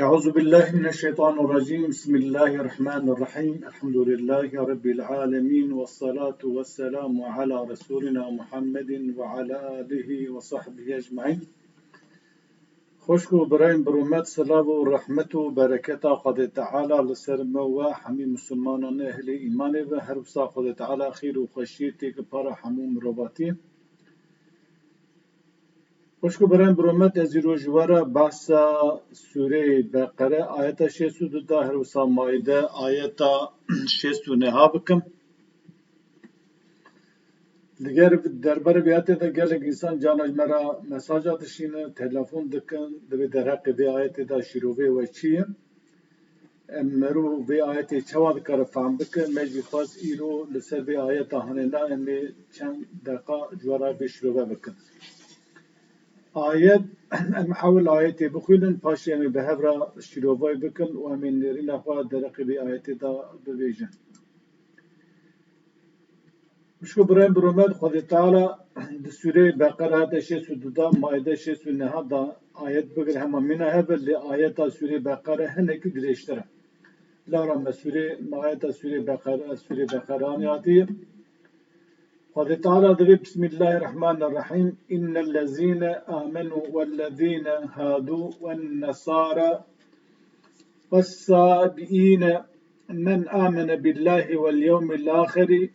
أعوذ بالله من الشيطان الرجيم بسم الله الرحمن الرحيم الحمد لله رب العالمين والصلاة والسلام على رسولنا محمد وعلى آله وصحبه أجمعين خوشكو براين برومات صلاة ورحمة وبركة خد تعالى لسرم وحمي مسلمان أهل إيمان وهربصا خد تعالى خير وخشيتك بارا حموم رباطين خوشکو برام برومت از رو جوارا بحث سوره بقره آیت 602 هر وسا مایده آیت 609 بکم دیگر درباره بیات ده گلک انسان جانج مرا مساجات شینه تلفون دکن دوی درق بی آیت ده شروعه و چیه مرو بی آیت چواد کار فهم بکن مجی خواست ایرو لسر بی آیت هنه نا امی چند دقا جوارا بشروعه بکن آیت محاول آیتی بخویلن پاشی امی به هفرا شروعه بکن و امین نرین اخواه درقی آیتی دا ببیجن مشکو برایم برومد خود تعالی د سوره بقره ده شیست و دودا مایده شیست و نها دا آیت بگر همه منه هبل لی آیت سوره بقره هنکی درشتره لارم سوره مایده سوره بقره آنیاتی قال تعالى بسم الله الرحمن الرحيم إن الذين آمنوا والذين هادوا والنصارى والصابئين من آمن بالله واليوم الآخر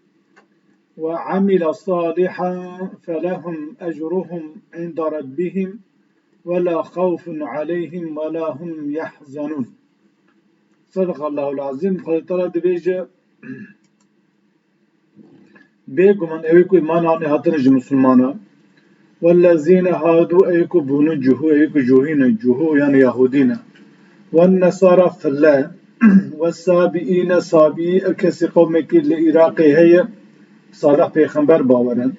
وعمل صالحا فلهم أجرهم عند ربهم ولا خوف عليهم ولا هم يحزنون صدق الله العظيم قال تعالى دبيجة بيكم ايكو ایمان آنی هاتنج مسلمانا والذين هادوا ايكو بونو جهو ايكو جوهين جهو يعني يهودين والنصارى فلا والسابئين سابئي اكسي قومك لإراقي هي صالح پیغمبر باورن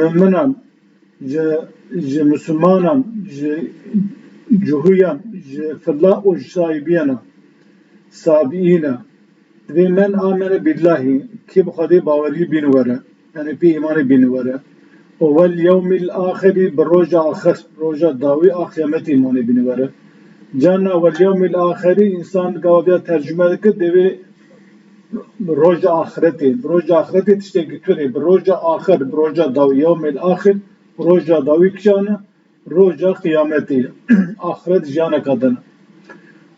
مؤمنان مسلمانان جهويان فلا وجسايبينا سابئين من آمن بالله كي بخدي باوري بينوره يعني في إيمان بينوره واليوم الآخر بالرجع آخر رجع داوي آخرمت إيمان بينوره جانا واليوم الآخر إنسان قوابيا ترجمة كده برجع آخرته برجع آخرته تشتكي تري برجع آخر برجع داوي يوم الآخر برجع داوي كشانه رجع قيامته آخرت جانا كدنا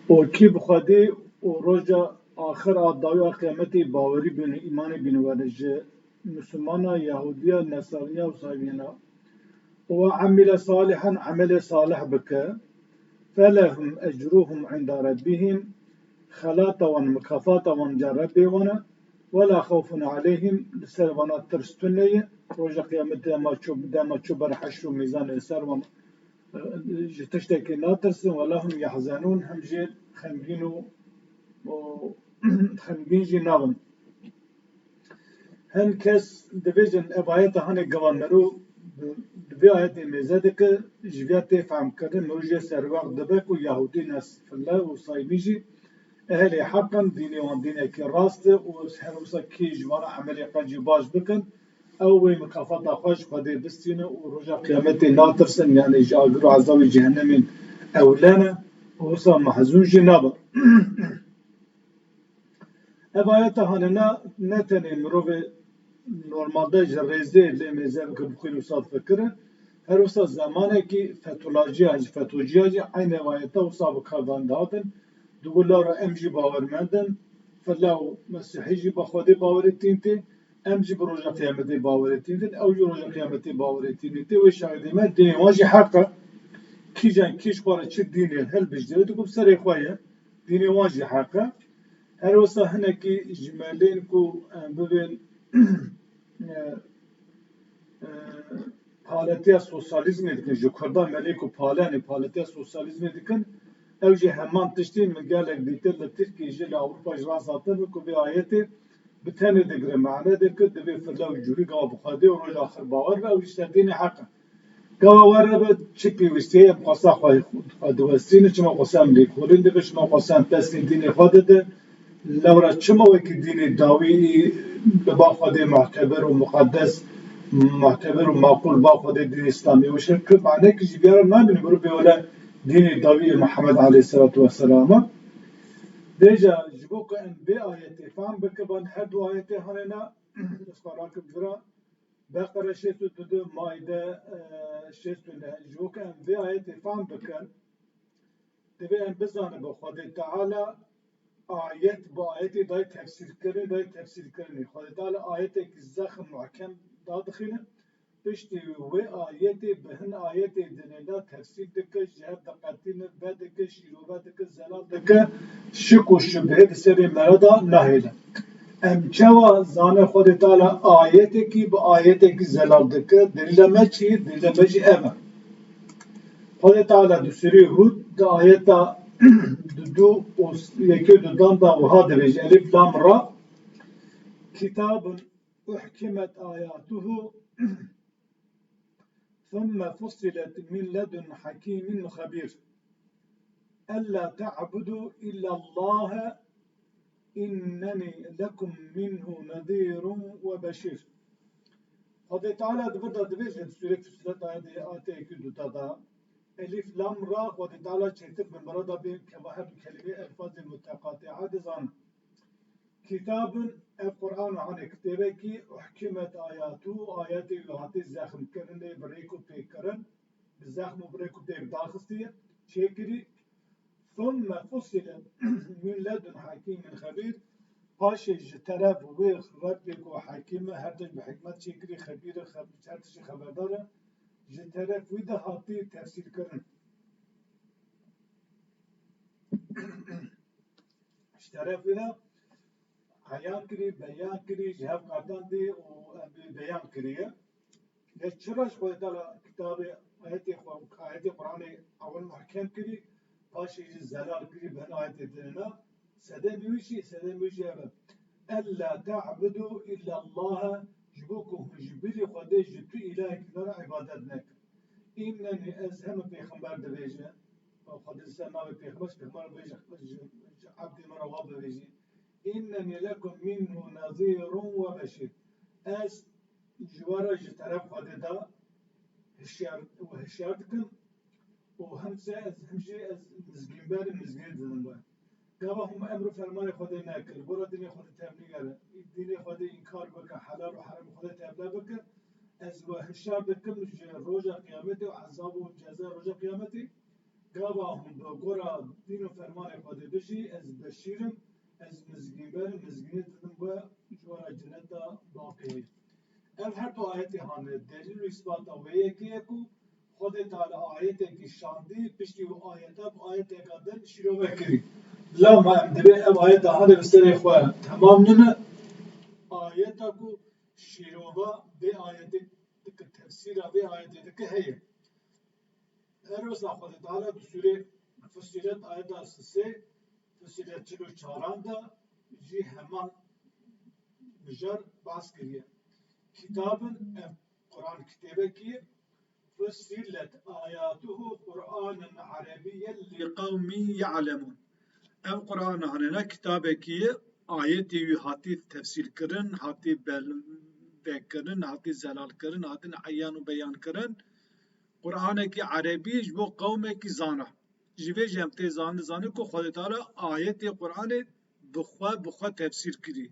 وكي بخدي ورجع آخر داوی قیامتی باوری بین ایمان بین ورج مسلمانا یهودیا نصرانیا و صابینا و عمل صالحا عمل صالح بك فلهم أجرهم عند ربهم خلاطا ومكافاتا ومجربه ولا خوف عليهم لسروانا ترستنية روجا قيامتها ما تشوبر حشر ميزان السروانا تشتكي ناترسن ولا هم يحزنون هم جيل خمجينو خمگین جی ناون هن کس دبیجن ابایت هنه گوانرو دبی آیت میزده که جویت فهم کرده مروجه سرواق دبک و یهودی نس فلا و صایبی جی اهل حقا دینی وان دینه که راسته و هنوسا کی جوانا عملی قنجی باش بکن او وی مکافات خوش خده بستینه و رجا قیامت ناترسن یعنی جاگر و عذاب جهنم اولانا و وصا محزون جی نابا evayet hanena neteni mirove normalde jerreze le mezer ki bxil usad fikre her usa zamane ki fetulaciya aynı evayete usa bu kardandatin dugulara emji bavermenden felav mesihici baxwadi baver ettinti emji proje kıyameti baver ettinti evji proje kıyameti baver ettinti ve şahidime dini vaji hakka kijan kiş para çi dini hel bijdire dugub sere khoye dini vaji hakka هر وسا هنکی جمالین کو ببین پالتیا سوسیالیزم دکن جو کردا ملیکو پالتیا سوسیالیزم دکن او جه همان تشتی مگالک دیتر لترکی جل اوروپا جراس آتر کو بی آیتی بتنی دگره معنی دکن دبی فرلاو جوری قوا بخواده و روز آخر باور و او اشتردین حقا قوا ورده چک پیوسته قصا خواهی دوستینه چما قصا ملیکولین دکن چما قصا تستی دینی خواده ده لورا چما وکی دین داوی باخود معتبر و مقدس معتبر و معقول باخود دین اسلامی و شرک معنی که جبیار نبینی برو بیوله ديني داوي محمد عليه الصلاة والسلام ديجا جبوك ان بي آياتي فهم بكبان هدو آياتي هننا اسقراك بفرا بقرة شيستو تدو مايدة شيستو نه جبوك ان بي آياتي فهم بكن دبي ان بزانه بخواد تعالى آيات بآياتي داي تفسير كرني داي تفسير كرني خود تعالى آياتي كزخم محكم دادخينه پشتی و آیتی بهن آیتی دنیلا تفسیر دکه جهت دقتین بدکه شیروبه دکه زلال دکه شک و شبهه سری مردا نهیده ام چوا زانه خود تعالی آیتی کی با آیتی کی زلال دکه دلیل چی دلیل چی اما خود تعالی دوسری هود دا آیتا دو یکی دودان دا وها دویج الف لام را کتاب احکمت آیاته ثم فصلت من لدن حكيم خبير ألا تعبدوا إلا الله إنني لكم منه نذير وبشير هذا تعالى دبدا دبيجن سورة فصلت آيات كدو تدا ألف لام را هذا تعالى شكتب من مرضى بكواهب كلمة ألفاظ المتقاطعة زان كتاب القرآن عن كتابك أحكمت آياته آيات يهاتي زخم كرن بريكو بيكرن زخم بريكو بيك داخستي شكري ثم فصل من لدن حكيم خبير باشي جترف ويخ ربك وحكيم هرتج بحكمت شكري خبير هرتج خبردار جترف ويدا هاتي تفسير كرن اشترف ويدا حیان کری بیان کری جهاب قردان دی و بیان کریه چراش خود دالا کتاب آیت قرآن اول محکم کری پاشی زلال کری بهن آیت دننا سده میوشی اما ألا تعبدوا إلا الله جبوكم جبري خده جبتو إله كنار عبادتناك إنني أزهم في خمبار دبيجة خد السماء في خمس في خمار بيجة عبد مرواب بيجي إنني لكم منه نظير وبشير أس جوارج طرف خددا هشيارتكم وهمسة همشي أز مزجين دنبا قابا هم أمر فرمان خدا ناكر برا دنيا خدا تابنية دنيا خدا إنكار بك حلال وحرام خدا تابلا بك أز وهشيارتكم روجا قيامتي وعذاب وجزاء روجا قيامتي قابا هم بقرا دين فرمان خدا بشي أز بشيرم از مزگیبر مزگینی دادم و جوار جنتا باقی ام هر تو آیتی هانه دلیل و اثبات آویه که کو خود تعالی آیت کی شاندی پشتی و آیتا با آیت کادن شروع بکری لا ما دبی ام آیت هانه بسری خواه تمام نمه آیتا کو شروع به آیت دک تفسیر به آیت دک هیه هر وقت خود تعالی سوره فصلت آیت سه فصلت چلو چاراندا جی همان مجر باز کریه کتابن قرآن کتابه کی فصلت آیاته قرآن عربيا لقوم يعلمون ام قرآن هننا کتابه کی آیتی هاتی تفسیر کرن هاتی بکرن هاتی زلال کرن هاتی عیان و بیان کرن قرآن کی عربی جو قوم کی زانه جوی جمته زانه کو خود تعالی آیت قرآن بخوا تفسیر کری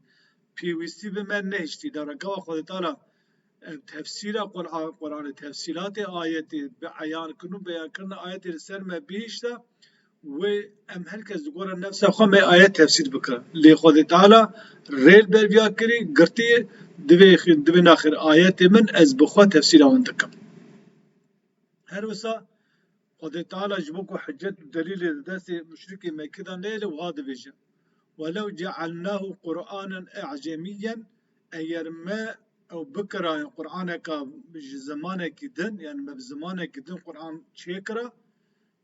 پیوستی به من نهشتی داره که خود تعالی تفسیر قرآن تفسیرات آیت به عیان کنو بیان کرن آیت سر ما بیشتا و ام هر کس گور نفس خو می آیت تفسیر بکر لی خود تعالی ریل بر بیا کری گرتی دوی ناخر آیت من از بخوا تفسیر آن دکم هر وسا خود تعالی جبوك حجت دليل دست مشرك مكة نيل وهذا بيجا ولو جعلناه قرآنا أعجميا أيرما أو بكرة قرآنك زمانك دن يعني ما بزمانك دن قرآن شكرا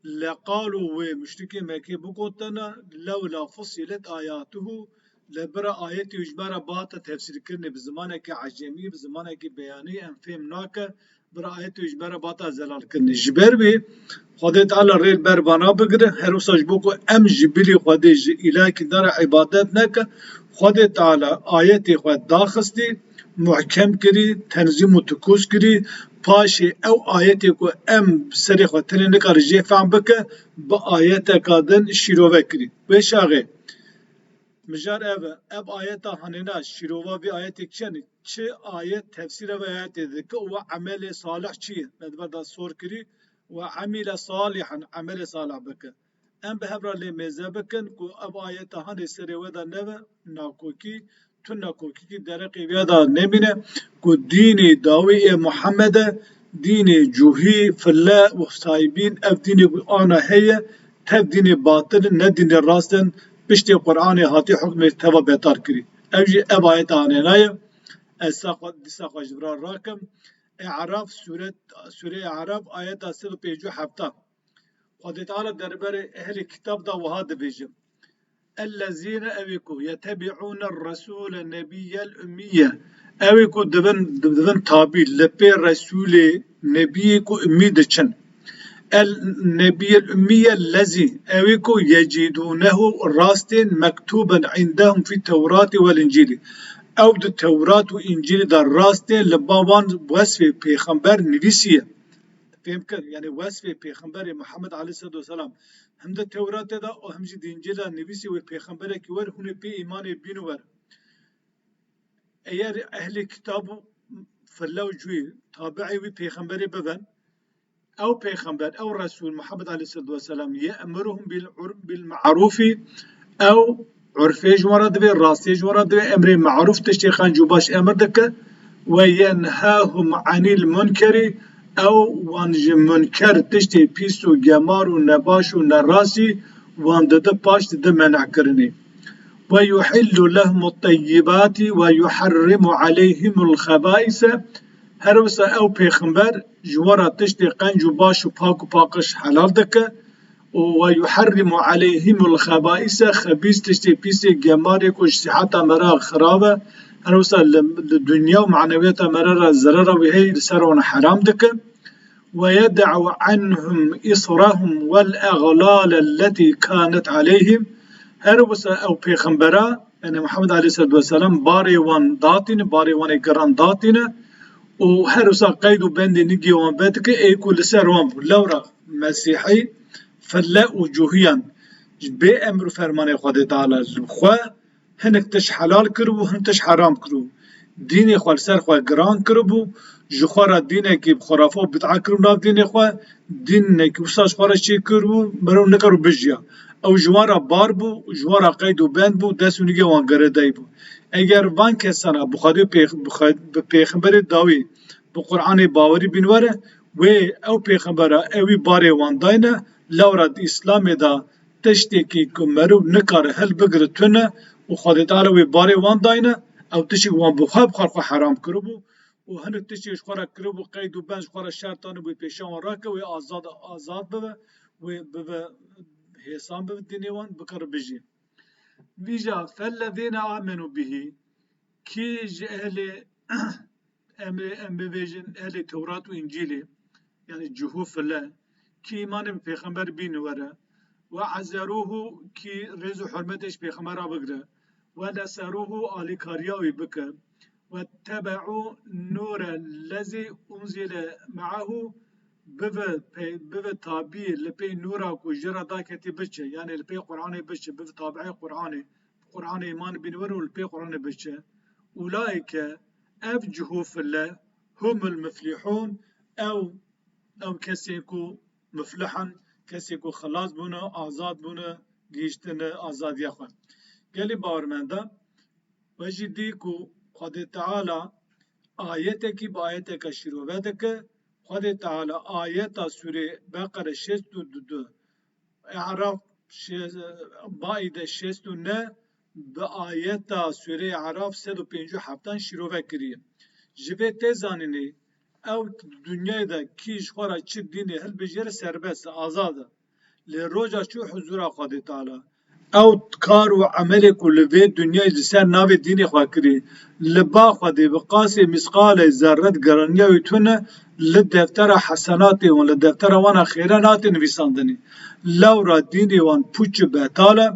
لقالوا ومشرك مكة بقولتنا لولا فصلت آياته لبرا آياتي وجبرا باتا تفسير كرني بزمانك عجمي بزمانك بياني أم فهمناك برا آياتي وجبرا باتا زلال كرني جبر بي خود تعالی ریل بر بنا بگره هر وساج بوکو ام جبلی خود اله کی داره عبادت نکه خود تعالی آیت خود داخستی محکم کری تنظیم و تکوس کری پاشی او آیت کو ام سری خود تنی نکار جه فهم بکه با آیت کادن شیروه کری بشاغه مجار اب آیت هنینا شیروه بی آیت کشنی چه آیت تفسیر و آیت ذکر و عمل صالح چیه ندبر دا سور کری و عمل صالحا عمل صالح بکه ام به هبرا لی مزه بکن کو اب آیت هنی سری ودا نوه ناکوکی تو ناکوکی کی درقی ودا نمینه کو دین داوی محمد دین جوهی فلا و صاحبین اف دین آنا هیه تب دین باطل نه دین راستن پشت قرآن هاتی حکم توا بهتر کری اوجی اب آیت آنه نایه ساقا جبران راکم اعراف سوره اعراف آیت 157 خود تعالی درباره اهل کتاب دا وها دبیجم الذين أويكو يتبعون الرسول النبي الأمية أويكو دبن تابي لبي رسول نبيكو أمي دچن النبي الأمية الذي أويكو يجدونه راستين مكتوبا عندهم في التوراة والإنجيل أو التوراة والإنجيل دا راستين لبابان وصف پیغمبر نویسیه فهم کرد یعنی وصف پیغمبر محمد علیه الصلاة والسلام هم ده تورات دا و هم جد انجیل نویسی و پیغمبر کی ور هونه پی ایمان بینو ور اگر اهل کتاب فلو جوی تابعی و پیغمبر ببن او پیغمبر او رسول محمد علیه الصلاة والسلام یأمرهم بالمعروف او عرفی جوارا دوی راستی جوارا دوی امر معروف تشتی خان جوباش امر دکه و ینهاهم عن المنکر او وانج منکر تشتی پیس و گمار و نباش و نراسی وان ده پاش ده منع کرنی و یحل لهم الطیبات و یحرم علیهم الخبائث هر وسا او پیغمبر جوارا تشتی قنج و باش و پاک و پاکش حلال دکه و یحرم علیهم الخبائث خبیث تشتی پیس گمار کش صحت مرا خرابه هر وسا الدنيا ومعنويات مرارة زرارة وهي لسرون حرام دك ويدع عنهم إصرهم والأغلال التي كانت عليهم هر وسا أو پیغمبرا يعني محمد عليه الصلاة والسلام باري وان داتين باري وان اقران داتين وهر وسا قيد بند نجي وان باتك اي كل سرون لورا مسيحي فلا وجوهيا بي امر فرمان خود تعالى خوا هنک تش حلال کربو هن تش حرام کربو دین خوال سر خواه گران کربو جخورا دینه که خرافه و بدعا کربو ناف دینه خواه دینه که وساش خواه چی کربو مرو نکرو بجیا او جوارا بار بو جوارا قید و بند بو دستو نگه وان گرده بو اگر وان کسانا بخاری پیغمبر داوی بو قرآن باوری بینواره و او پیغمبره اوی باره وان داینه لورا اسلام دا تشتی که مرو نکاره هل بگرتونه و خود تعالی وی باری وان داینه او تشی وان بخواب خلق حرام کربو و هنک تشی خورا کربو قید و بنج خورا شرطانه بو پیشان راکه و آزاد ببه و ببه حسان ببه دینی وان بکر بجی ویجا فالذین آمنوا به کی اهل ام ببیجن اهل تورات و انجیلی یعنی جهوف الله کی ایمان به پیغمبر بین وره و عزروه کی رز و حرمتش پیغمبر بگره ونسروه آل كارياوي بك واتبعوا نور الذي أنزل معه بف تابي لبي نورا كجرا داكتي بچه يعني لبي قرآن بچه بف تابعي قرآن إيمان بنورو لبي قرآن بچه أولئك أفجهوا في الله هم المفلحون أو كسيكو مفلحا كسيكو خلاص بنا آزاد بنا گیشتن آزاد يخوان گلی باورمنده و جدی کو خود تعالی آیت کی با آیت کا شروع بده که خود تعالی آیت سوره بقره 62 اعراف باید 69 به آیت سوره اعراف 157 شروع کریه جبه تزانینی او دنیای دا کیش خورا چی دینی هل بجیر سربست آزاده لروجا چو حضور خود تعالی او کار و عمل کل وی دنیای لسر ناو دین خواه کری لبا خواه دی بقاس مسقال ذرت گرانیاوی تونه لدفتر حسناتی و لدفتر وانا خیراناتی نویساندنی لورا دینی وان پوچ بهتاله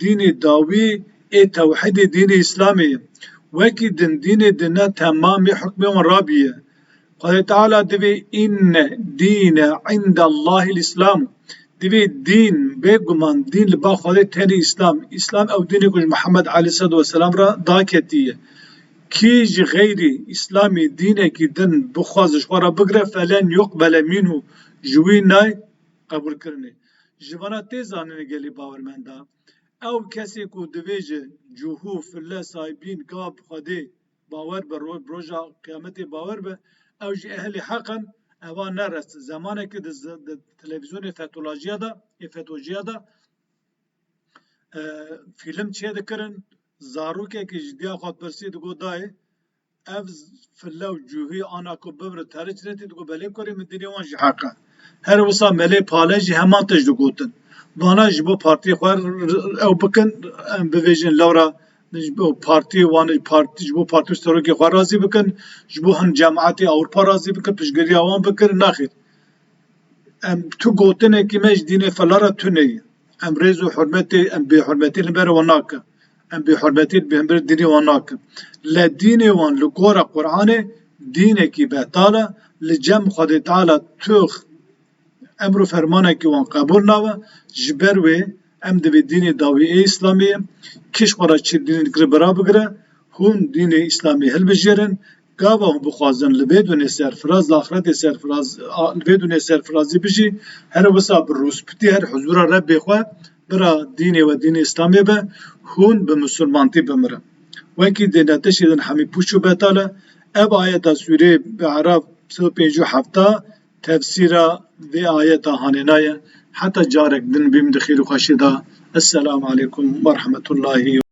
دینی داوی ای توحید دین اسلامی وکی دین دنا تمام حکم و رابیه خدای تعالی دوی این دین عند الله الاسلام دوی دین بگمان دین لبا خدای تری اسلام او دین کش محمد علیه الصلاة والسلام را داکتیه کیج غیری اسلامی دینه کی دن بخوازش خورا بگره فلن یقبل منه جوی نای قبول کرنه جوانا تیزانه گلی باورمنده او کسی کو دویجه جوهو فله صاحبین گاب خودی باور به روژا قیامت باور به او جی اهل حقا اوان نرست زمانه که ده تلویزیون فتولوژیا دا فیلم چه دکرن زاروکه که جدیا خود پرسی دگو دای اف فله و جوهی آنا کو ببر ترچ رتی دگو بله کری من دنیا وان جی حقا هر وصا ملی پاله جی همان تج دگوتن وانا جبو پارتی خوار او بکن بویژن لورا جبو پارتی وان پارتی جبو پارتی سروکی خوار رازی بکن جبو هن جماعتی اروپا رازی بکن پشگری آوان بکن ناخیر تو گوتنه که مش دین فلارا تو نی رزو حرمتی بی حرمتی لبر وناک بی حرمتی بهمبر دینی وناک لدین وان لگورا قرآن دینه کی بهتاله لجم خود تعالی توخ امر و فرمانه که وان قبول ناوه جبر و ام دوی دین داوی اسلامی کش خورا چی دین گره برا بگره هون دین اسلامی هل بجیرن گاوا هم بخوازن لبیدون سرفراز لاخرت سرفراز لبیدون سرفرازی بجی هر وسا بروس پتی هر حضور رب بخوا برا دین و دین اسلامی به هون به مسلمانتی بمره وکی دیناتشی دن همی پوشو بتاله اب آیت سوره به عرب 157 تفسير في آية هانينايا حتى جارك دن بيم دخيل خشدا السلام عليكم ورحمة الله